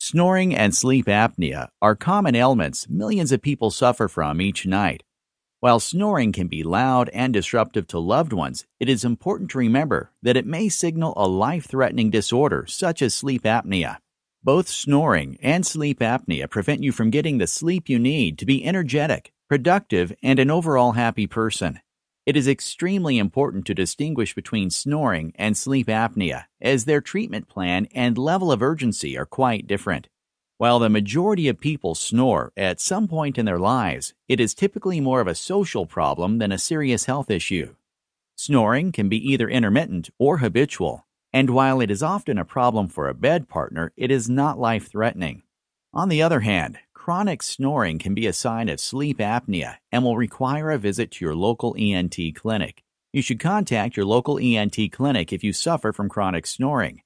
Snoring and sleep apnea are common ailments millions of people suffer from each night. While snoring can be loud and disruptive to loved ones, it is important to remember that it may signal a life-threatening disorder such as sleep apnea. Both snoring and sleep apnea prevent you from getting the sleep you need to be energetic, productive, and an overall happy person. It is extremely important to distinguish between snoring and sleep apnea, as their treatment plan and level of urgency are quite different. While the majority of people snore at some point in their lives, it is typically more of a social problem than a serious health issue. Snoring can be either intermittent or habitual, and while it is often a problem for a bed partner, it is not life-threatening. On the other hand, chronic snoring can be a sign of sleep apnea and will require a visit to your local ENT clinic. You should contact your local ENT clinic if you suffer from chronic snoring,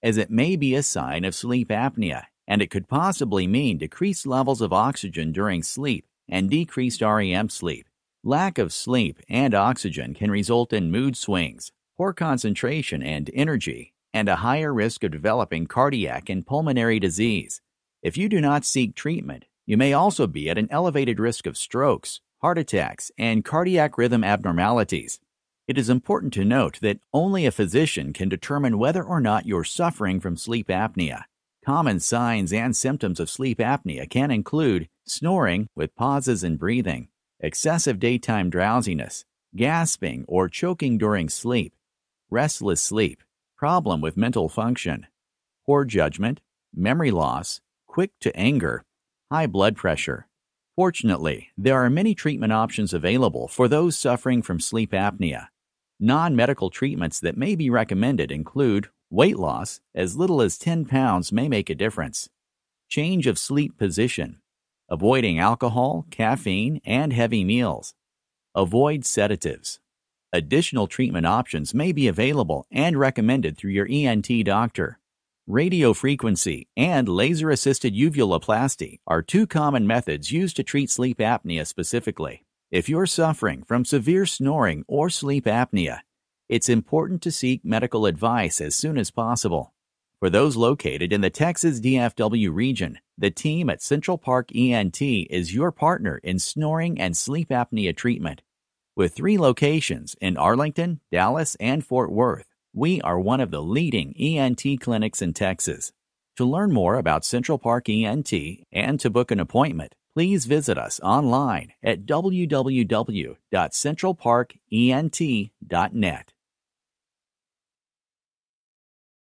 as it may be a sign of sleep apnea, and it could possibly mean decreased levels of oxygen during sleep and decreased REM sleep. Lack of sleep and oxygen can result in mood swings, poor concentration and energy, and a higher risk of developing cardiac and pulmonary disease. If you do not seek treatment, you may also be at an elevated risk of strokes, heart attacks, and cardiac rhythm abnormalities. It is important to note that only a physician can determine whether or not you're suffering from sleep apnea. Common signs and symptoms of sleep apnea can include snoring with pauses in breathing, excessive daytime drowsiness, gasping or choking during sleep, restless sleep, problem with mental function, poor judgment, memory loss, quick to anger, high blood pressure. Fortunately, there are many treatment options available for those suffering from sleep apnea. Non-medical treatments that may be recommended include weight loss. As little as 10 pounds may make a difference. Change of sleep position. Avoiding alcohol, caffeine, and heavy meals. Avoid sedatives. Additional treatment options may be available and recommended through your ENT doctor. Radiofrequency and laser-assisted uvuloplasty are two common methods used to treat sleep apnea specifically. If you're suffering from severe snoring or sleep apnea, it's important to seek medical advice as soon as possible. For those located in the Texas DFW region, the team at Central Park ENT is your partner in snoring and sleep apnea treatment. With 3 locations in Arlington, Dallas, and Fort Worth, we are one of the leading ENT clinics in Texas. To learn more about Central Park ENT and to book an appointment, please visit us online at www.centralparkent.net.